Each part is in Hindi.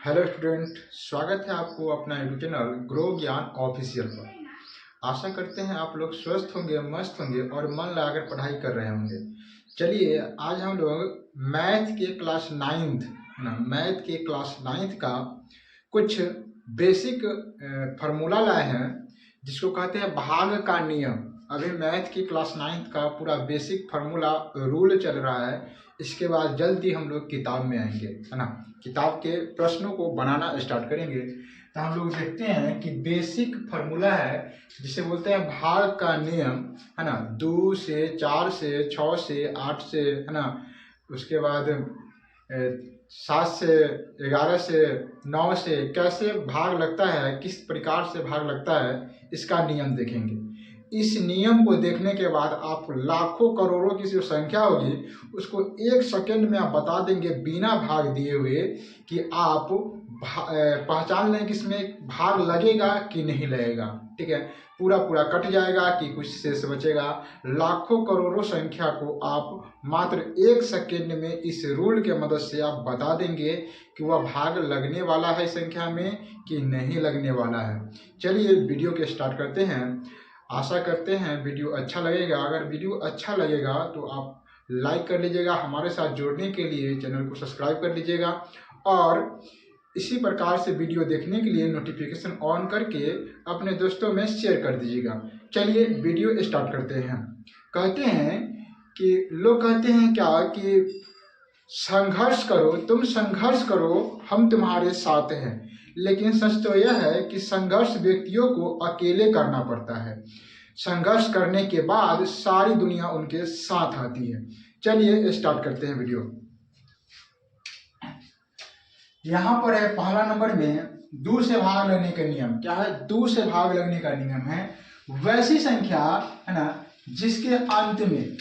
हेलो स्टूडेंट, स्वागत है आपको अपना यूट्यूब चैनल ग्रो ज्ञान ऑफिशियल पर। आशा करते हैं आप लोग स्वस्थ होंगे, मस्त होंगे और मन लगाकर पढ़ाई कर रहे होंगे। चलिए आज हम लोग मैथ के क्लास नाइन्थ का कुछ बेसिक फार्मूला लाए हैं जिसको कहते हैं भाग का नियम। अभी मैथ की क्लास नाइन्थ का पूरा बेसिक फार्मूला रूल चल रहा है। इसके बाद जल्दी हम लोग किताब में आएंगे, है ना। किताब के प्रश्नों को बनाना स्टार्ट करेंगे। तो हम लोग देखते हैं कि बेसिक फार्मूला है जिसे बोलते हैं भाग का नियम, है ना। 2 से 4 से 6 से 8 से, है ना। उसके बाद 7 से 11 से 9 से कैसे भाग लगता है, किस प्रकार से भाग लगता है, इसका नियम देखेंगे। इस नियम को देखने के बाद आप लाखों करोड़ों की जो संख्या होगी उसको 1 सेकंड में आप बता देंगे बिना भाग दिए हुए कि आप पहचान लें कि इसमें भाग लगेगा कि नहीं लगेगा। ठीक है, पूरा पूरा कट जाएगा कि कुछ शेष बचेगा। लाखों करोड़ों संख्या को आप मात्र 1 सेकंड में इस रूल के मदद से आप बता देंगे कि वह भाग लगने वाला है संख्या में कि नहीं लगने वाला है। चलिए वीडियो के स्टार्ट करते हैं। आशा करते हैं वीडियो अच्छा लगेगा। अगर वीडियो अच्छा लगेगा तो आप लाइक कर लीजिएगा। हमारे साथ जुड़ने के लिए चैनल को सब्सक्राइब कर लीजिएगा और इसी प्रकार से वीडियो देखने के लिए नोटिफिकेशन ऑन करके अपने दोस्तों में शेयर कर दीजिएगा। चलिए वीडियो स्टार्ट करते हैं। कहते हैं कि लोग कहते हैं क्या कि संघर्ष करो, तुम संघर्ष करो, हम तुम्हारे साथ हैं। लेकिन सच तो यह है कि संघर्ष व्यक्तियों को अकेले करना पड़ता है। संघर्ष करने के बाद सारी दुनिया उनके साथ आती है। चलिए स्टार्ट करते हैं वीडियो। यहाँ पर है पहला नंबर में 2 से भाग लगने का नियम। क्या है? 2 से भाग लगने का नियम है वैसी संख्या, है ना, जिसके अंत में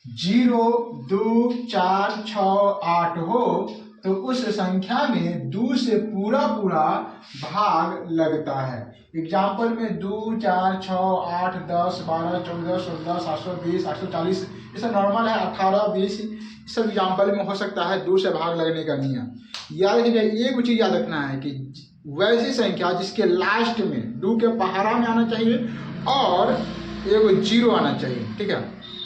0, 2, 4, 6, 8 हो तो उस संख्या में 2 से पूरा भाग लगता है। एग्जाम्पल में 2, 4, 6, 8, 10, 12, 14, 16, 720, 840, ये सब नॉर्मल है। 18, 20 सब एग्जाम्पल में हो सकता है 2 से भाग लगने का नियम। याद रखिएगा, एक चीज याद रखना है कि वैसी संख्या जिसके लास्ट में 2 के पहाड़ा में आना चाहिए और एक 0 आना चाहिए। ठीक है,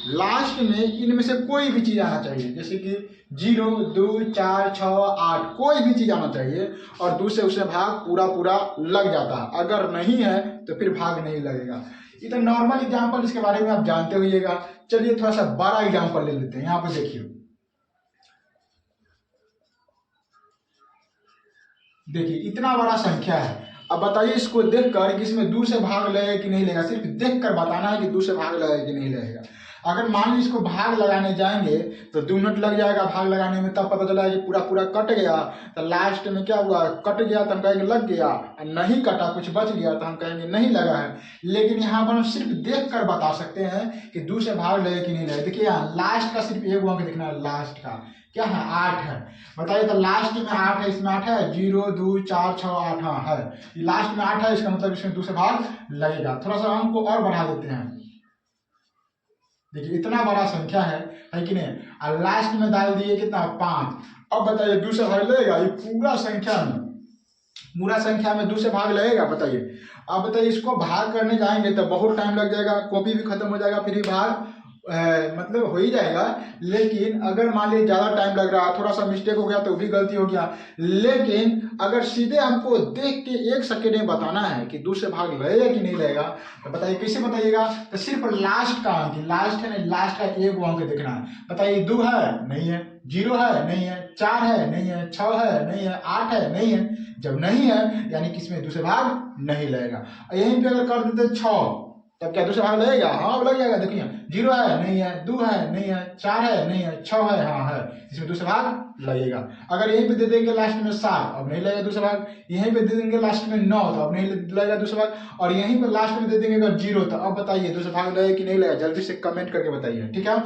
लास्ट में इनमें से कोई भी चीज आना चाहिए, जैसे कि 0, 2, 4, 6, 8 कोई भी चीज आना चाहिए और 2 से उसे भाग पूरा लग जाता है। अगर नहीं है तो फिर भाग नहीं लगेगा। ये तो नॉर्मल एग्जाम्पल, इसके बारे में आप जानते होइएगा। चलिए थोड़ा सा बड़ा एग्जाम्पल ले लेते हैं। यहाँ पे देखिए इतना बड़ा संख्या है। अब बताइए इसको देखकर कि इसमें 2 से भाग लगेगा कि नहीं लगेगा। सिर्फ देखकर बताना है कि 2 से भाग लगेगा कि नहीं लगेगा। अगर मान लीजिए इसको भाग लगाने जाएंगे तो 2 मिनट लग जाएगा भाग लगाने में, तब पता चला कि पूरा कट गया। तो लास्ट में क्या हुआ, कट गया तो हम कहेंगे लग गया, नहीं कटा कुछ बच गया तो हम कहेंगे नहीं लगा है। लेकिन यहाँ पर हम सिर्फ देख कर बता सकते हैं कि 2 से भाग लगे कि नहीं लगे। देखिए यहाँ लास्ट का सिर्फ एक अंक दिखना है। लास्ट का क्या है? 8 है। बताइए तो लास्ट में 8 है, इसमें 8 है। 0, 2, 4, 6, 8 है। लास्ट में 8 है, इसका मतलब इसमें 2 से भाग लगेगा। थोड़ा सा अंक को और बढ़ा देते हैं। देखिए इतना बड़ा संख्या है कि नहीं, और लास्ट में डाल दिए कितना? 5। अब बताइए 2 से भाग लगेगा? ये पूरा संख्या में 2 से भाग लगेगा? बताइए। अब बताइए इसको भाग करने जाएंगे तो बहुत टाइम लग जाएगा, कॉपी भी खत्म हो जाएगा, फिर भी भाग मतलब हो ही जाएगा। लेकिन अगर मान लीजिए ज्यादा टाइम लग रहा है, थोड़ा सा मिस्टेक हो गया तो भी गलती हो गया। लेकिन अगर सीधे हमको देख के 1 सेकेंड में बताना है कि 2 से भाग लगेगा कि नहीं लगेगा, तो बताइए कैसे बताइएगा? तो सिर्फ लास्ट का अंक, लास्ट है ना, लास्ट का एक अंक देखना है। बताइए 2 है नहीं है, 0 है नहीं है, 4 है नहीं है, 6 है नहीं है, 8 है नहीं है। जब नहीं है यानी कि इसमें 2 से भाग नहीं लगेगा। यहीं पे अगर कर देते 6, तब क्या 2 से भाग लगेगा? हाँ लग जाएगा। देखिए 0 है नहीं है, 2 है नहीं है, 4 है नहीं है, 6 है हाँ है, इसमें 2 से भाग लगेगा। अगर यहीं पे दे देंगे लास्ट में 7, अब नहीं लगेगा 2 से भाग। यहीं पे दे देंगे लास्ट में 9, तो अब नहीं लगेगा 2 से भाग। और यहीं पे लास्ट में दे देंगे अगर 0, तो अब बताइए 2 से भाग लगेगा कि नहीं लगेगा? जल्दी से कमेंट करके बताइए। ठीक है,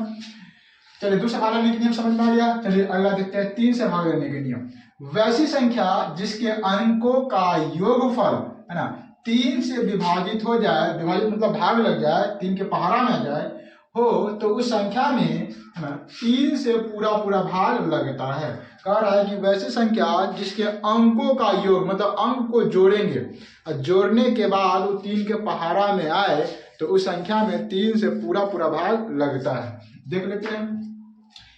चलिए 2 से भाग लगने के नियम समझ में आ गया। चलिए अगला देखते हैं 3 से भाग लगने के नियम। वैसी संख्या जिसके अंकों का योगफल, है ना, 3 से विभाजित हो जाए, विभाजित मतलब भाग लग जाए, 3 के पहाड़ा में आ जाए, हो तो उस संख्या में है ना 3 से पूरा पूरा भाग लगता है। कह रहा है कि वैसी संख्या जिसके अंकों का योग मतलब अंक को जोड़ेंगे और जोड़ने के बाद वो 3 के पहाड़ा में आए तो उस संख्या में 3 से पूरा पूरा भाग लगता है। देख लेते हैं,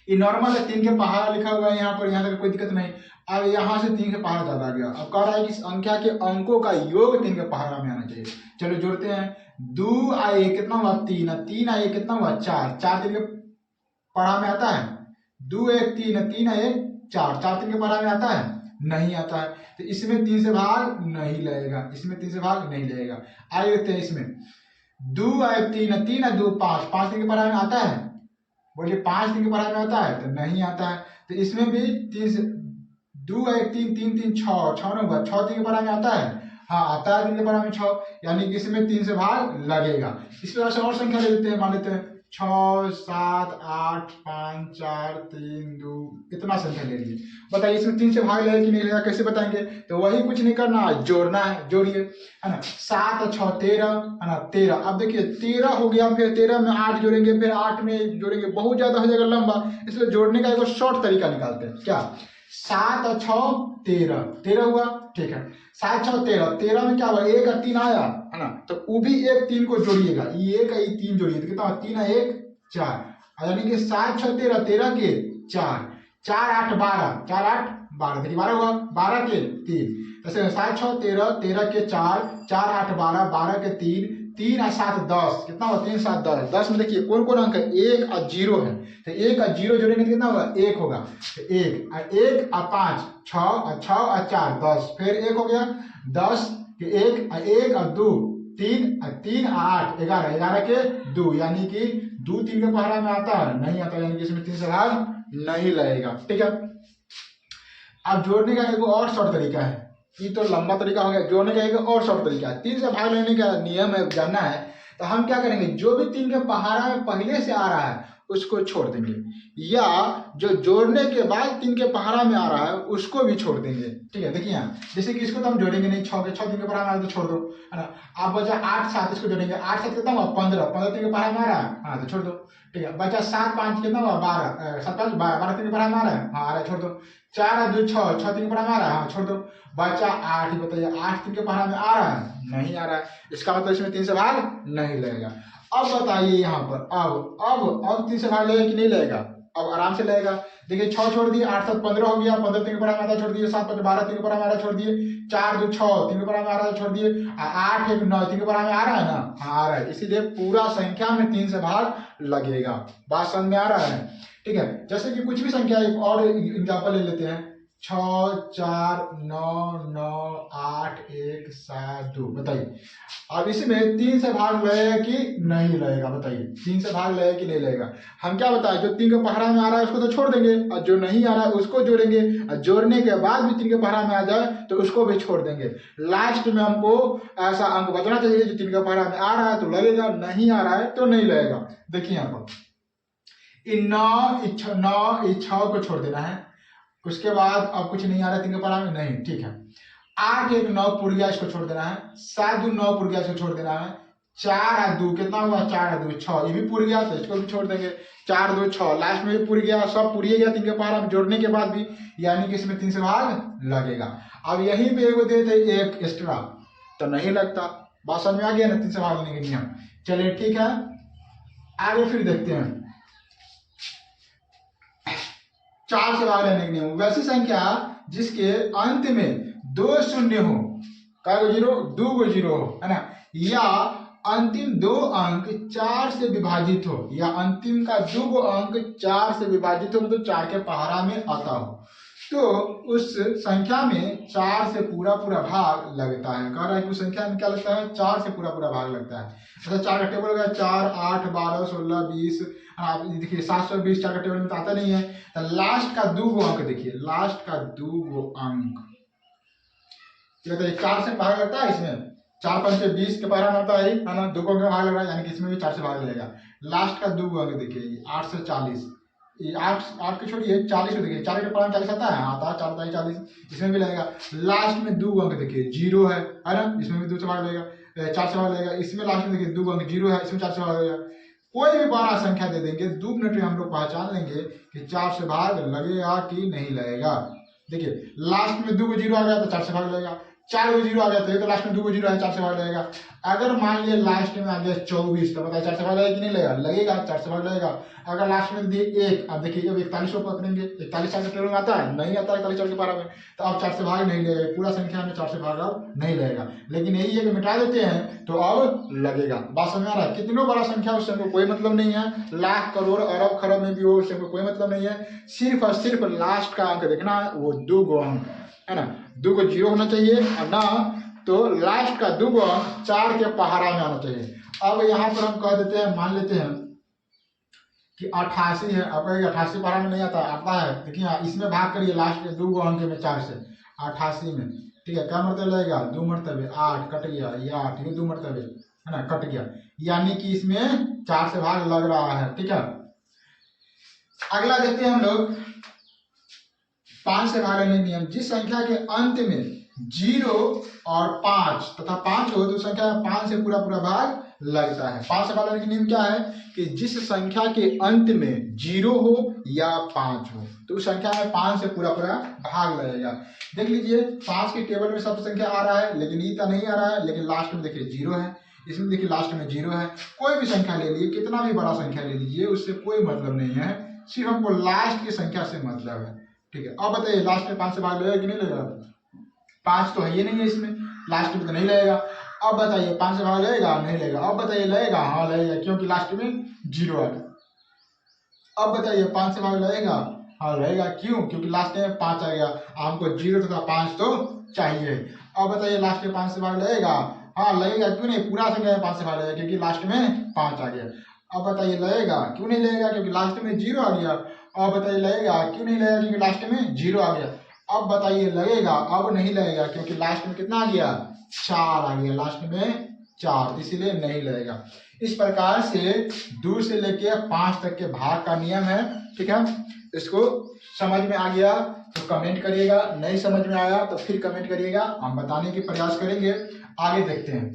ये नॉर्मल है, 3 के पहाड़ा लिखा हुआ है यहाँ पर, यहाँ तक कोई दिक्कत नहीं। अब यहाँ से 3 के पहाड़ा ज्यादा आ गया। अब कह रहा है कि संख्या के अंकों का योग 3 के पहाड़ा में आना चाहिए। चलो जोड़ते हैं, 2 आए कितना हुआ 3, 3 आए कितना हुआ 4, 4 3 के पहाड़ा में आता है, 2 1 3, 3 1 4, 4 3 के पहाड़ा में आता है, नहीं आता है। तो इसमें 3 से भाग नहीं लगेगा, इसमें 3 से भाग नहीं लगेगा। आगे देखते हैं इसमें, 2 आए 3, 3 आए 2 5, 5 3 के पहाड़ा में आता है, बोलिए 5 3 के पहाड़ा में आता है, तो नहीं आता है। तो इसमें भी 3 से 2 1 3 3 3 6, 6 नंबर 6 3 के पहाड़ा में आता है, हाँ आता है 3 के पहाड़ा में 6, यानी कि इसमें 3 से भाग लगेगा। इस प्रकार से और संख्या ले लेते हैं, मान लेते हैं 6 7 8 5 4 3 2, इतना संख्या ले लिए। बताइए इसमें 3 से भाग लगेगा कि नहीं लगेगा, कैसे बताएंगे? तो वही कुछ नहीं करना है, जोड़ना है, जोड़िए, है ना। 7 और 6 13, है ना 13। अब देखिए 13 हो गया, फिर 13 में 8 जोड़ेंगे, फिर 8 में जोड़ेंगे, बहुत ज्यादा हो जाएगा लंबा, इसलिए जोड़ने का एक शॉर्ट तरीका निकालते हैं। क्या? 7 और 6 13, 13 हुआ, ठीक है। 7 6 13, 13 में क्या हुआ, 1 और 3 आया, है ना, तो वो भी 1 3 को जोड़िएगा, ये 1 ये 3 जोड़िए तो कितना 3 1 4, यानी कि 7 6 13, 13 के 4, 4 8 12, 4 8 12, देखिए 12 हुआ, 12 के 3, ऐसे 7 6 13, 13 के 4, 4 8 12, 12 के 3, 3 और 7 10, कितना हुआ 3 7 10, 10 में देखिए कौन कौन अंक है, 1 और 0 है, तो 1 और 0 जोड़ेंगे तो कितना होगा 1 होगा, तो 1 और 5 6 और 6 और 4 10, फिर 1 हो गया, 10 के 1 और 2 3 और 3 और 8 11, 11 के 2, यानी कि 2 3 के पहाड़ा में आता है, नहीं आता, यानी कि इसमें 3 से भाग नहीं लगेगा। ठीक है, अब जोड़ने का एक और शॉर्ट तरीका है, ये तो लंबा तरीका हो गया, जोड़ने का एक और शॉर्ट तरीका है। 3 से भाग लेने का नियम है, जानना है तो हम क्या करेंगे, जो भी 3 के पहाड़ा में पहले से आ रहा है उसको छोड़ देंगे, या जो जोड़ने के बाद 3 के पहाड़ा में आ रहा है उसको भी छोड़ देंगे। ठीक है, देखिए यहाँ जैसे कि इसको तो हम जोड़ेंगे नहीं, 6 3 के पहाड़ा में आ रहा है तो छोड़ दो, है ना। आप बचा 8 7, इसको जोड़ेंगे, 8 7 कितना हुआ 15, 15 3 के पहाड़ा में आ रहा है, हाँ तो छोड़ दो। ठीक है, बचा 7 5 कितना हुआ 12, 7 5 12, 12 3 के पहाड़ा में आ रहा है, हाँ आ रहा है, छोड़ दो। 4 और 2 6, 6 3 के पहाड़ा में आ रहा है, हाँ छोड़ दो। बचा 8, बताइए 8 3 के पहाड़ा में आ रहा है, नहीं आ रहा है, इसका मतलब इसमें 3 से भाग नहीं लगेगा। अब बताइए यहाँ पर, अब 3 से भाग लगेगा कि नहीं लगेगा, अब आराम से लगेगा। देखिए 6 छोड़ दिए, 8 7 15 हो गया, 15 3 के पहाड़ा में आधा छोड़ दिए, 7 5 12 3 के पहाड़ा में आधा छोड़ दिए, 4 2 6 3 के पहाड़ा में आ रहा है छोड़ दिए, 8 1 9 3 के पहाड़ा में आ रहा है ना, हाँ आ रहा है, इसीलिए पूरा संख्या में 3 से भाग लगेगा। बात समझ में आ रहा है? ठीक है, जैसे कि कुछ भी संख्या एक और एग्जाम्पल ले लेते हैं, 6 4 9 9 8 1 7 2, बताइए अब इसमें 3 से भाग लगेगा कि नहीं लगेगा, बताइए 3 से भाग लगेगा कि नहीं लगेगा। हम क्या बताएं, जो 3 के पहाड़ा में आ रहा है उसको तो छोड़ देंगे, और जो नहीं आ रहा है उसको जोड़ेंगे, और जोड़ने के बाद भी 3 के पहाड़ा में आ जाए तो उसको भी छोड़ देंगे। लास्ट में हमको ऐसा अंक बचना चाहिए जो 3 के पहाड़ा में आ रहा है तो लगेगा, नहीं आ रहा है तो नहीं लगेगा। देखिए यहाँ पर 9 6 को छोड़ देना है, उसके बाद अब कुछ नहीं आ रहा है 3 के पहाड़ा में, नहीं, ठीक है। 8 1 9 पुर गया, इसको छोड़ देना है। 7 2 9 पुर गया, इसको छोड़ देना है। 4 और 2 कितना हुआ 4 और 2 6, ये भी पुर गया तो इसको भी छोड़ देंगे। 4 2 6, लास्ट में भी पुर गया, सब पुरिए गया 3 के पहाड़ा में जोड़ने के बाद भी, यानी कि इसमें 3 से भाग लगेगा। अब यहीं पे एगो दे दे एक एक्स्ट्रा तो नहीं लगता। बात समझ में आ गया ना 3 से भाग लेने के नियम। चलिए ठीक है, आगे फिर देखते हैं 4 से भाग लेने के नियम। वैसी संख्या जिसके अंत में 2 शून्य हो, काय जीरो 2 जीरो हो, है ना, या अंतिम 2 अंक 4 से विभाजित हो, या अंतिम का 2 अंक 4 से विभाजित हो, मतलब 4 के पहाड़ा में आता हो, तो उस संख्या में 4 से पूरा पूरा भाग लगता है। कह रहा है कि उस संख्या में क्या लगता है, 4 से पूरा पूरा भाग लगता है। अच्छा 4 का टेबल हो गया, 4 8 12 16 20, देखिए 720 4 का टेबल में तो आता नहीं है, तो लास्ट का 2 अंक देखिए, लास्ट का 2 अंक कहते हैं 4 से भाग लगता है। इसमें 4 5 से 20 के पहाड़ा में आता है ना, 2 अंक भाग लग रहा है, यानी कि इसमें भी 4 से भाग लगेगा। लास्ट का 2 अंक देखिए 8 से 40, ये 8 के छोड़िए 40 को देखिए, 4 के पहाड़ा में 40 आता है, आता है 4 40, इसमें भी लगेगा। लास्ट में 2 अंक देखिए 0 है ना, इसमें भी 2 से भाग लगेगा, 4 से भाग लगेगा। इसमें लास्ट में देखिए 2 अंक 0 है, इसमें 4 से भाग लगेगा। कोई भी बड़ा संख्या दे देंगे, 2 मिनट में हम लोग पहचान लेंगे कि 4 से भाग लगेगा कि नहीं लगेगा। देखिए लास्ट में 2 को 0 आ गया तो 4 से भाग लगेगा, 4 को 0 आ गया तो ये तो लास्ट में 2 को 0 है, 4 से भाग लगेगा। अगर मान लिया लास्ट में आ गया 24 तो बताइए 4 से भाग लगेगा कि नहीं लगेगा, लगेगा, 4 से भाग लगेगा। अगर लास्ट में दिए 1, अब देखिए अब 41 को पकड़ेंगे, 41 साल के टेबल में आता है, नहीं आता है 41 के 12 में, तो अब 4 से भाग नहीं लगेगा, पूरा संख्या में 4 से भाग अब नहीं लगेगा। लेकिन यही है कि मिटा देते हैं तो अब लगेगा। बात समझ आ रहा है? कितनों बड़ा संख्या उससे हमको कोई मतलब नहीं है, लाख करोड़ अरब खरब में भी हो उससे हमको कोई मतलब नहीं है, सिर्फ और सिर्फ लास्ट का अंक देखना है, वो 2 गो अंक है ना, 2 को 0 होना चाहिए और ना तो लास्ट का 2 गो अंक 4 के पहाड़ा में आना चाहिए। अब यहाँ पर हम कह देते हैं, मान लेते हैं कि 88 है, अब 88 पहाड़ा में नहीं आता है, देखिए इसमें भाग करिए लास्ट के 2 गो अंक में 4 से 88 में, ठीक है, क्या मरतबे लगेगा, 2 मरतबे, 8 कट गया, ये 8 ये 2 मरतबे है ना, कट गया, यानी कि इसमें 4 से भाग लग रहा है। ठीक है, अगला देखते हैं हम लोग 5 से भाग लेने नियम। जिस संख्या के अंत में 0 और 5 तथा 5 हो तो संख्या 5 से पूरा पूरा भाग लगता है। 5 से भाग लेने का नियम क्या है कि जिस संख्या के अंत में 0 हो या 5 हो तो उस संख्या में 5 से पूरा पूरा भाग लगेगा। देख लीजिए 5 के टेबल में सब संख्या आ रहा है लेकिन ये नहीं आ रहा है, लेकिन लास्ट में देखिए 0 है, इसमें देखिए लास्ट में 0 है। कोई भी संख्या ले लीजिए, कितना भी बड़ा संख्या ले लीजिए, उससे कोई मतलब नहीं है, सिर्फ हमको लास्ट की संख्या से मतलब है। ठीक है, अब बताइए लास्ट में 5 से भाग लगेगा कि नहीं लगेगा? 5 तो है ही नहीं है इसमें, लास्ट में तो नहीं लगेगा। अब बताइए 5 से भाग लगेगा? नहीं लगेगा। अब बताइए लगेगा? हाँ लगेगा, क्योंकि लास्ट में 0 है। अब बताइए 5 से भाग लगेगा? हाँ लगेगा, क्यों? क्योंकि लास्ट में 5 आ गया, हमको 0 तथा 5 तो चाहिए। अब बताइए लास्ट में 5 से भाग लगेगा? हाँ लगेगा, क्यों नहीं, पूरा संख्या में 5 से भाग लगेगा क्योंकि लास्ट में 5 आ गया। अब बताइए लगेगा? क्यों नहीं लगेगा, क्योंकि लास्ट में 0 आ गया। अब बताइए लगेगा? क्यों नहीं लगेगा, क्योंकि लास्ट में 0 आ गया। अब बताइए लगेगा? अब नहीं लगेगा क्योंकि लास्ट में कितना आ गया, 4 आ गया, लास्ट में 4, इसीलिए नहीं लगेगा। इस प्रकार से 2 से लेके 5 तक के भाग का नियम है। ठीक है, इसको समझ में आ गया तो कमेंट करिएगा, नहीं समझ में आया तो फिर कमेंट करिएगा, हम बताने की प्रयास करेंगे। आगे देखते हैं।